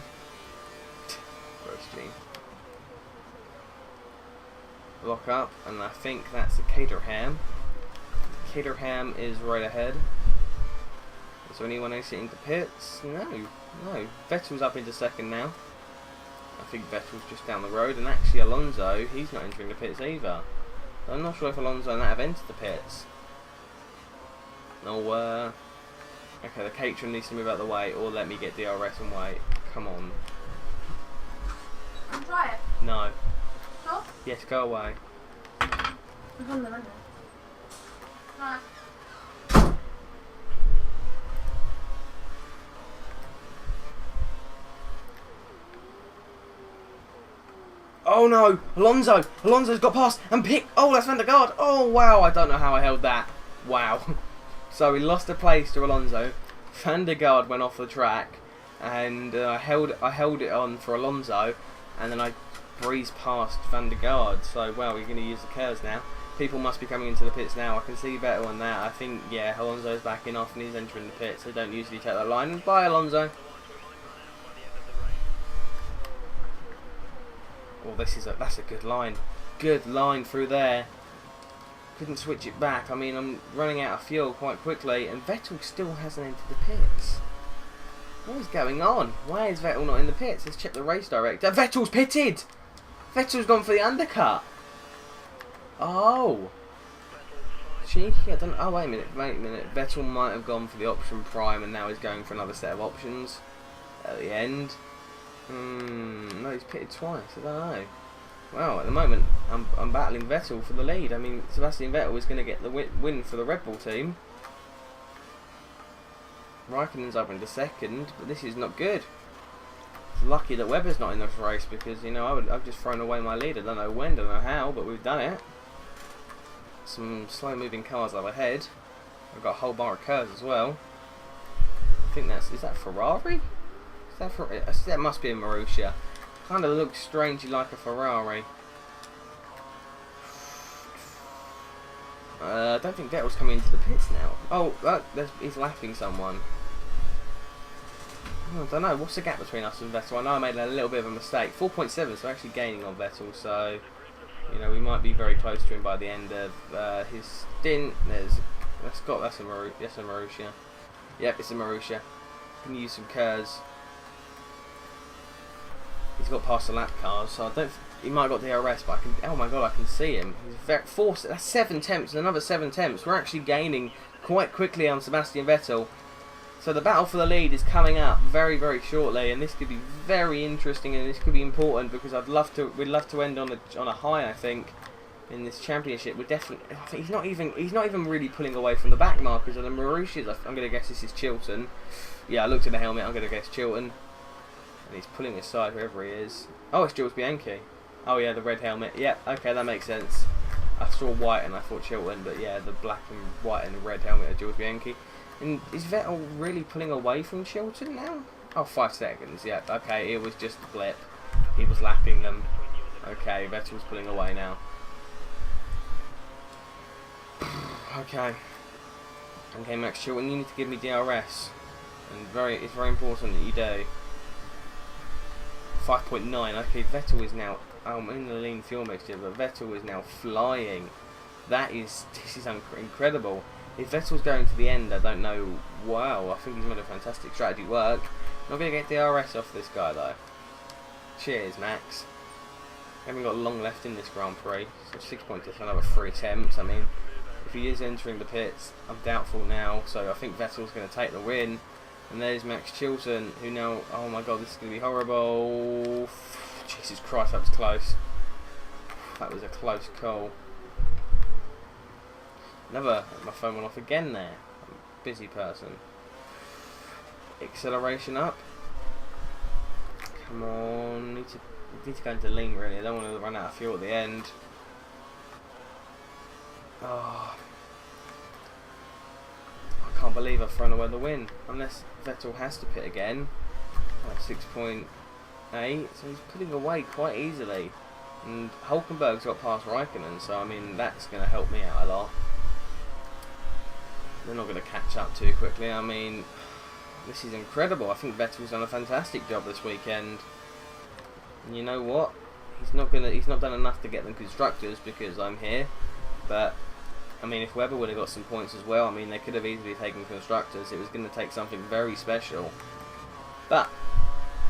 Grosjean. Lock up, and I think that's the Caterham. Caterham is right ahead. Is there anyone exiting the pits? No. Vettel's up into second now. I think Vettel's just down the road, and actually Alonso, he's not entering the pits either. I'm not sure if Alonso and that have entered the pits. No, okay, the Caterham needs to move out of the way, or let me get DRS and wait. Come on. I'll try it. No. Sure? Yes, go away. We're on the window. Right. Oh no! Alonso's got past and picked. Oh, that's Van der Garde. Oh wow! I don't know how I held that. Wow. So we lost a place to Alonso. Van der Garde went off the track, and I held it on for Alonso, and then I breezed past Van der Garde. So wow, we're going to use the curves now. People must be coming into the pits now. I can see better on that. I think yeah, Alonso's backing off and he's entering the pits. They don't usually take that line. Bye, Alonso. Oh, that's a good line. Good line through there. Couldn't switch it back. I mean, I'm running out of fuel quite quickly, and Vettel still hasn't entered the pits. What is going on? Why is Vettel not in the pits? Let's check the race director. Vettel's pitted! Vettel's gone for the undercut. Oh. Cheeky. I don't know. Oh, wait a minute. Vettel might have gone for the option prime, and now he's going for another set of options at the end. No, he's pitted twice. I don't know. Well, at the moment, I'm battling Vettel for the lead. I mean, Sebastian Vettel is going to get the win for the Red Bull team. Raikkonen's up into second, but this is not good. It's lucky that Webber's not in this race because, you know, I've just thrown away my lead. I don't know when, don't know how, but we've done it. Some slow-moving cars up ahead. I've got a whole bar of curves as well. I think is that Ferrari? That must be a Marussia. Kind of looks strangely like a Ferrari. I don't think Vettel's coming into the pits now. Oh, he's lapping someone. I don't know. What's the gap between us and Vettel? I know I made a little bit of a mistake. 4.7, so we're actually gaining on Vettel. So, you know, we might be very close to him by the end of his stint. That's a Marussia. Yep, it's a Marussia. Can use some curves. He's got past the lap cars, so I don't. He might have got DRS, but I can. Oh my god, I can see him. He's that's 7 tenths, and another 7 tenths. We're actually gaining quite quickly on Sebastian Vettel. So the battle for the lead is coming up very, very shortly, and this could be very interesting, and this could be important because we'd love to end on a high. I think, in this championship. We're definitely. I think he's not even really pulling away from the back markers. And the Mauritius, I'm going to guess this is Chilton. Yeah, I looked at the helmet. I'm going to guess Chilton. And he's pulling aside whoever he is. Oh, it's Jules Bianchi. Oh yeah, the red helmet. Yeah, okay, that makes sense. I saw white and I thought Chilton, but yeah, the black and white and red helmet are Jules Bianchi. And is Vettel really pulling away from Chilton now? Oh, 5 seconds. Yeah, okay, it was just a blip. He was lapping them. Okay, Vettel's pulling away now. Okay. Okay, Max Chilton, you need to give me DRS. And it's very important that you do. 5.9. Okay, Vettel is now in the lean fuel mixture, but Vettel is now flying. This is incredible. If Vettel's going to the end, I don't know. Wow, I think he's made a fantastic strategy work. Not going to get DRS off this guy though. Cheers, Max. Haven't got long left in this Grand Prix, so 6 points for another 3 attempts. I mean, if he is entering the pits, I'm doubtful now. So I think Vettel's going to take the win. And there's Max Chilton, who now, oh my god, this is going to be horrible. Jesus Christ, that was close. That was a close call. My phone went off again there. I'm a busy person. Acceleration up. Come on, need to go into lean really. I don't want to run out of fuel at the end. Oh. I can't believe I've thrown away the win. Unless Vettel has to pit again. Like 6.8. So he's putting away quite easily. And Hulkenberg's got past Raikkonen, so I mean that's going to help me out a lot. They're not going to catch up too quickly. I mean, this is incredible. I think Vettel's done a fantastic job this weekend. And you know what? He's not done enough to get them constructors because I'm here. But I mean, if Webber would have got some points as well, I mean, they could have easily taken constructors. It was going to take something very special. But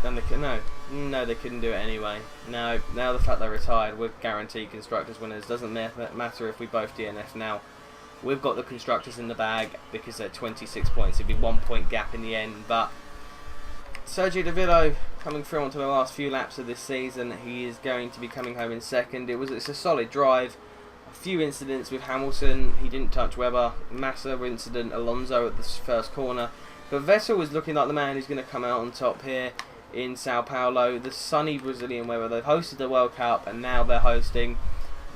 then no, they couldn't do it anyway. No, now the fact they're retired, we're guaranteed constructors winners. Doesn't matter if we both DNF now. We've got the constructors in the bag because they're 26 points. It'd be 1 point gap in the end. But Sergio Davilo coming through onto the last few laps of this season. He is going to be coming home in second. It's a solid drive. A few incidents with Hamilton. He didn't touch Webber. Massa incident. Alonso at the first corner. But Vettel is looking like the man who's going to come out on top here in Sao Paulo. The sunny Brazilian weather. They've hosted the World Cup and now they're hosting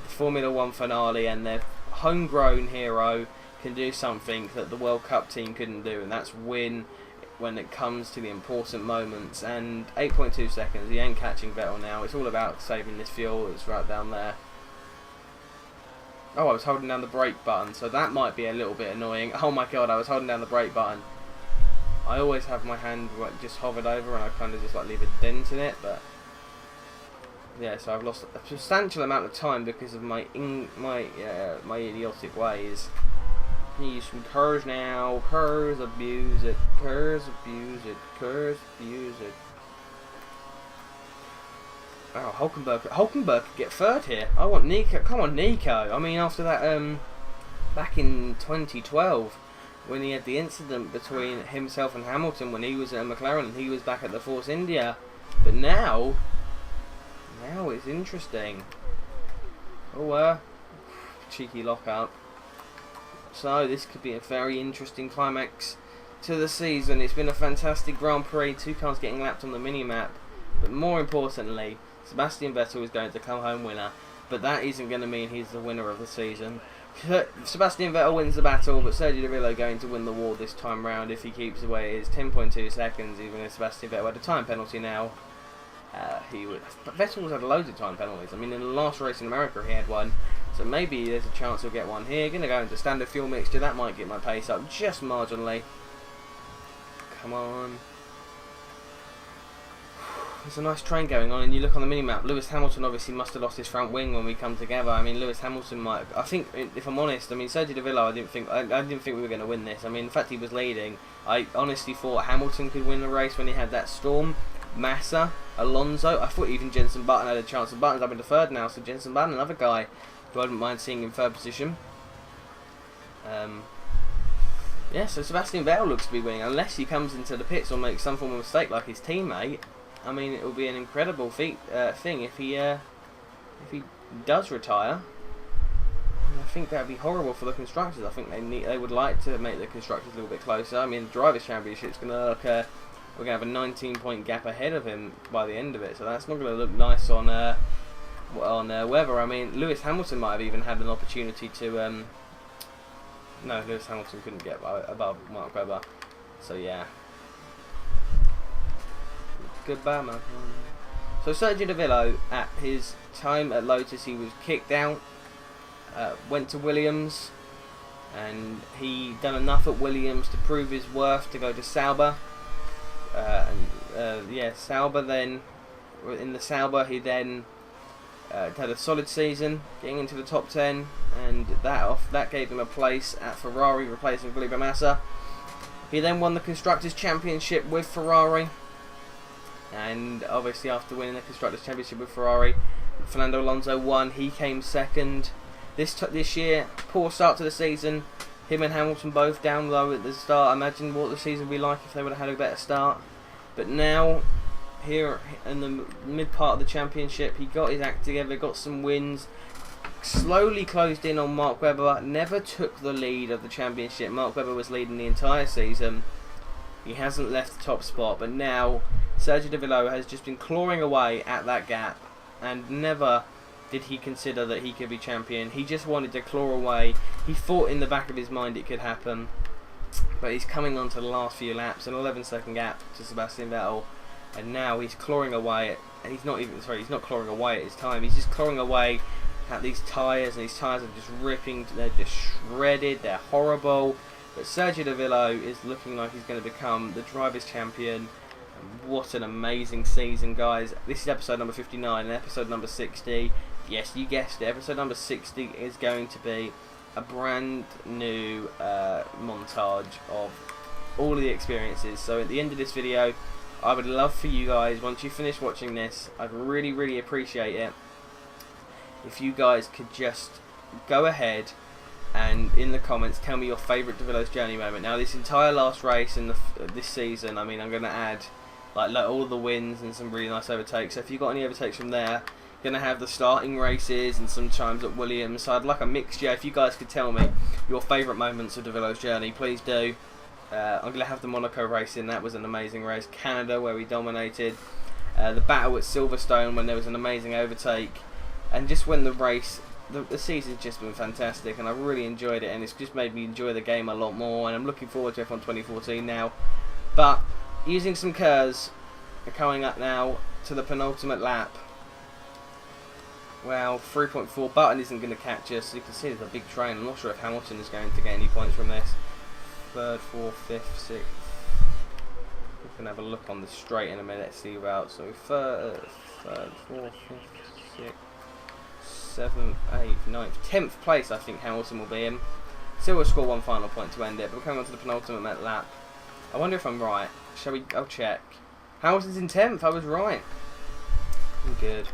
the Formula 1 finale, and their homegrown hero can do something that the World Cup team couldn't do, and that's win when it comes to the important moments. And 8.2 seconds, he ain't catching Vettel now. It's all about saving this fuel. It's right down there. Oh, I was holding down the brake button, so that might be a little bit annoying. Oh my god, I was holding down the brake button. I always have my hand just hovered over and I kind of just like leave a dent in it, but yeah, so I've lost a substantial amount of time because of my idiotic ways. Use some curves now. Curves, abuse it. Curves, abuse it. Curves, abuse it. Oh, Hulkenberg could get third here. I want Nico. Come on, Nico. I mean, after that, back in 2012, when he had the incident between himself and Hamilton when he was at McLaren and he was back at the Force India. But now it's interesting. Oh, cheeky lock-up. So this could be a very interesting climax to the season. It's been a fantastic Grand Prix. 2 cars getting lapped on the mini-map. But more importantly, Sebastian Vettel is going to come home winner. But that isn't going to mean he's the winner of the season. Sebastian Vettel wins the battle, but Sergio Davilo going to win the war this time round if he keeps away his 10.2 seconds, even if Sebastian Vettel had a time penalty now. But Vettel's had loads of time penalties. I mean, in the last race in America he had one, so maybe there's a chance he'll get one here. Going to go into standard fuel mixture. That might get my pace up just marginally. Come on. There's a nice train going on, and you look on the minimap. Lewis Hamilton obviously must have lost his front wing when we come together. I mean, Lewis Hamilton might. I think, if I'm honest, I mean, Sergio Davilo, I didn't think we were going to win this. I mean, in fact, he was leading. I honestly thought Hamilton could win the race when he had that storm. Massa, Alonso. I thought even Jenson Button had a chance. And Button's up into third now, so Jenson Button, another guy who I wouldn't mind seeing in third position. Yeah, so Sebastian Vettel looks to be winning, unless he comes into the pits or makes some form of mistake like his teammate. I mean, it will be an incredible thing if he does retire. think that would be horrible for the constructors. I think they would like to make the constructors a little bit closer. I mean, the Drivers' Championship's going to look, we're going to have a 19-point gap ahead of him by the end of it, so that's not going to look nice on Webber. I mean, Lewis Hamilton might have even had an opportunity to. No, Lewis Hamilton couldn't get above Mark Webber. So yeah, good man. So Sergio Davilo, at his time at Lotus, he was kicked out, went to Williams, and he done enough at Williams to prove his worth to go to Sauber. Sauber then, in the Sauber he then had a solid season, getting into the top 10, and that gave him a place at Ferrari, replacing Felipe Massa. He then won the Constructors' Championship with Ferrari, and obviously after winning the Constructors' Championship with Ferrari, Fernando Alonso won. He came second. This year, poor start to the season. Him and Hamilton both down low at the start. Imagine what the season would be like if they would have had a better start. But now, here in the mid part of the championship, he got his act together, got some wins, slowly closed in on Mark Webber, never took the lead of the championship. Mark Webber was leading the entire season. He hasn't left the top spot, but now Sergio Davilo has just been clawing away at that gap, and never did he consider that he could be champion. He just wanted to claw away. He thought in the back of his mind it could happen, but he's coming on to the last few laps, an 11-second gap to Sebastian Vettel, and now he's clawing away at, and he's not clawing away at his time, he's just clawing away at these tyres, and these tyres are just ripping, they're just shredded, they're horrible. But Sergio Davilo is looking like he's going to become the Drivers' Champion. And what an amazing season, guys. This is episode number 59, and episode number 60, yes, you guessed it, episode number 60 is going to be a brand new montage of all of the experiences. So at the end of this video, I would love for you guys, once you finish watching this, I'd really appreciate it if you guys could just go ahead and in the comments tell me your favourite Davilo's Journey moment. Now, this entire last race in this season, I mean, I'm going to add like all the wins and some really nice overtakes. So if you've got any overtakes from there, going to have the starting races and some times at Williams. So I'd like a mixture. If you guys could tell me your favourite moments of Davilo's Journey, please do. I'm going to have the Monaco racing. That was an amazing race. Canada, where we dominated. The battle at Silverstone, when there was an amazing overtake. And just when the race, the season's just been fantastic, and I really enjoyed it, and it's just made me enjoy the game a lot more, and I'm looking forward to F1 2014 now. But using some curves, coming up now to the penultimate lap. Well, 3.4, Button isn't going to catch us. You can see there's a big train. I'm not sure if Hamilton is going to get any points from this. Third, fourth, fifth, sixth. We can have a look on the straight in a minute, see about. So third, fourth, fifth, sixth, 7th, 8th, 9th, 10th place I think Hamilton will be in. Still will score one final point to end it, but we're coming on to the penultimate lap. I wonder if I'm right. I'll check. Hamilton's in 10th, I was right. Good.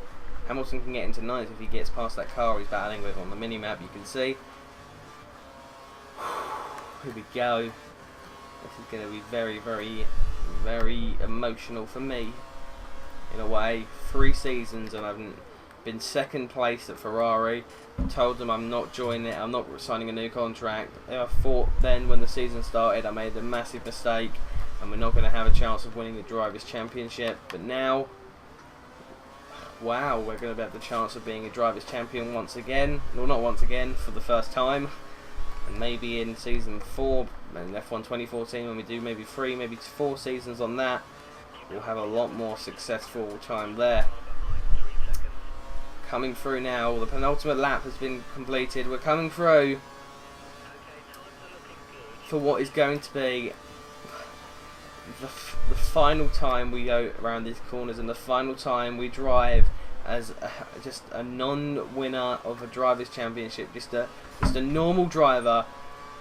Hamilton can get into 9th if he gets past that car he's battling with on the mini-map, you can see. Here we go. This is going to be very emotional for me. In a way, 3 seasons and I've been second place at Ferrari. I told them I'm not joining it, I'm not signing a new contract. I thought then when the season started I made a massive mistake and we're not going to have a chance of winning the Drivers' Championship. But now, wow, we're going to have the chance of being a Drivers' Champion once again. Well, not once again, for the first time. And maybe in season 4, in F1 2014, when we do maybe 3, maybe 4 seasons on that, we'll have a lot more successful time there. Coming through now, the penultimate lap has been completed. We're coming through for what is going to be the final time we go around these corners, and the final time we drive as just a non-winner of a Drivers' Championship, just a normal driver.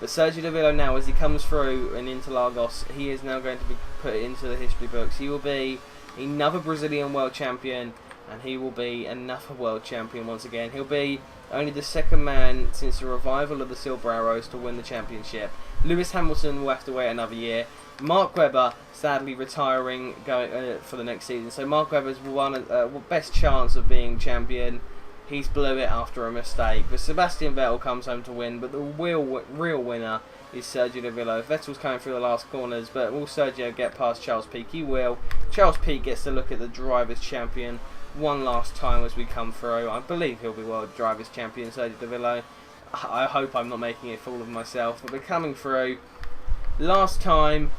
But Sergio Davilo now, as he comes through and into Lagos, he is now going to be put into the history books. He will be another Brazilian world champion, and he will be another world champion once again. He'll be only the second man since the revival of the Silver Arrows to win the championship. Lewis Hamilton will have to wait another year. Mark Webber sadly retiring for the next season. So Mark Webber's best chance of being champion. he's blew it after a mistake. But Sebastian Vettel comes home to win, but the real winner is Sergio Davilo. Vettel's coming through the last corners, but will Sergio get past Charles Pic? He will. Charles Pic gets to look at the Drivers' Champion one last time as we come through. I believe he'll be World Drivers' Champion, Sergio Davilo. I hope I'm not making a fool of myself, but we're coming through. Last time,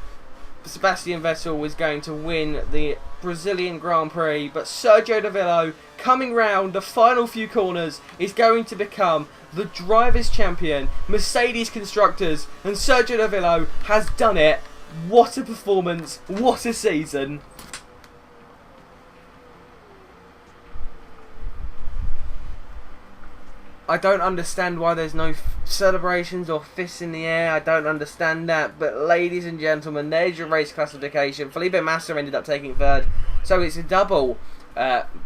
Sebastian Vettel was going to win the Brazilian Grand Prix, but Sergio Davilo, coming round the final few corners, is going to become the Drivers' Champion, Mercedes Constructors, and Sergio Davilo has done it. What a performance, what a season. I don't understand why there's no celebrations or fists in the air. I don't understand that. But ladies and gentlemen, there's your race classification. Felipe Massa ended up taking third. So it's a double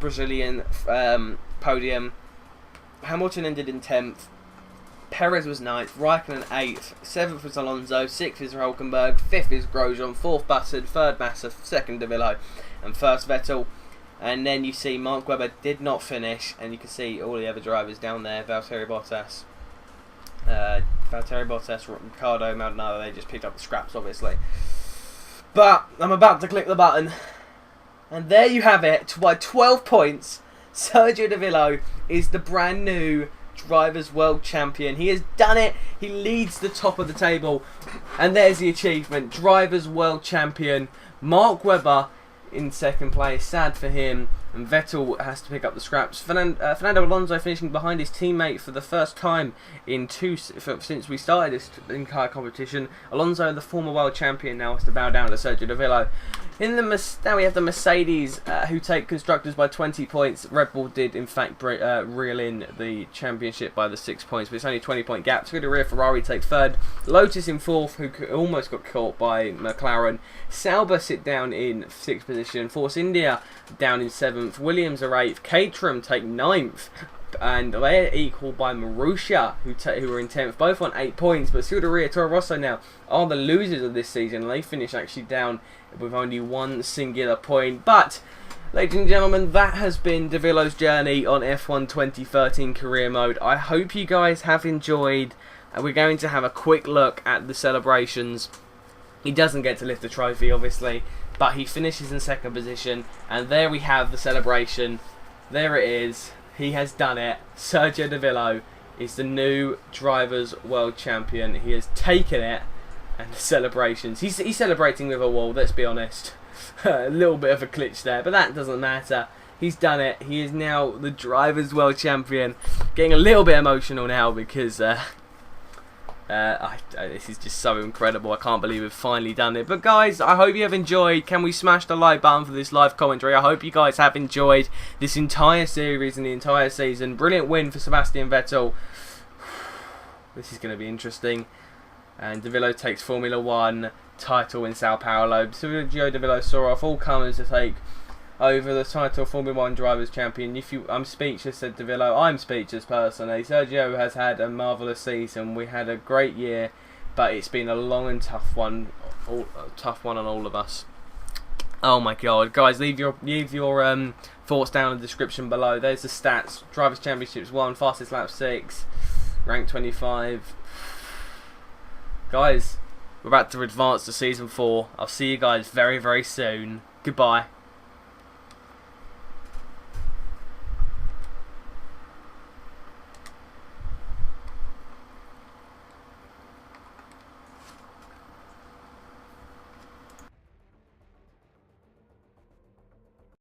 Brazilian podium. Hamilton ended in 10th. Perez was 9th. Raikkonen 8th. 7th was Alonso. 6th is Hulkenberg. 5th is Grosjean. 4th Button. 3rd Massa. 2nd Davilo. And 1st Vettel. And then you see Mark Webber did not finish, and you can see all the other drivers down there. Valtteri Bottas, Ricciardo, Maldonado, they just picked up the scraps, obviously. But I'm about to click the button, and there you have it. By 12 points, Sergio Davilo is the brand new Drivers' World Champion. He has done it. He leads the top of the table, and there's the achievement. Drivers' World Champion. Mark Webber in 2nd place, sad for him, and Vettel has to pick up the scraps. Fernando Alonso finishing behind his teammate for the first time in since we started this entire competition. Alonso, the former world champion, now has to bow down to Sergio Davilo. Now we have the Mercedes who take constructors by 20 points. Red Bull did in fact reel in the championship by the 6 points, but it's only a 20-point gap. To the rear, Ferrari take 3rd. Lotus in 4th, who almost got caught by McLaren. Sauber sit down in 6th position. Force India down in 7th. Williams are 8th. Caterham take 9th. And they're equal by Marussia, who are in 10th, both on 8 points. But Scuderia Toro Rosso now are the losers of this season, and they finish actually down with only 1 singular point. But, ladies and gentlemen, that has been Davilo's journey on F1 2013 career mode. I hope you guys have enjoyed. We're going to have a quick look at the celebrations. He doesn't get to lift the trophy, obviously, but he finishes in 2nd position. And there we have the celebration. There it is. He has done it. Sergio Davilo is the new Drivers' World Champion. He has taken it, and the celebrations. He's celebrating with a wall, let's be honest. A little bit of a glitch there, but that doesn't matter. He's done it. He is now the Drivers' World Champion. Getting a little bit emotional now because this is just so incredible. I can't believe we've finally done it. But guys, I hope you have enjoyed. Can we smash the like button for this live commentary? I hope you guys have enjoyed this entire series and the entire season. Brilliant win for Sebastian Vettel. This is going to be interesting. And Davilo takes Formula 1 title in Sao Paulo. Sergio Davilo saw off all comers to take over the title of Formula 1 Drivers' Champion. I'm speechless, said Davilo. I'm speechless personally. Sergio has had a marvellous season. We had a great year, but it's been a long and tough one on all of us. Oh my god, guys, leave your thoughts down in the description below. There's the stats. Drivers' Championships 1, fastest lap 6, rank 25. Guys, we're about to advance to season 4. I'll see you guys very, very soon. Goodbye.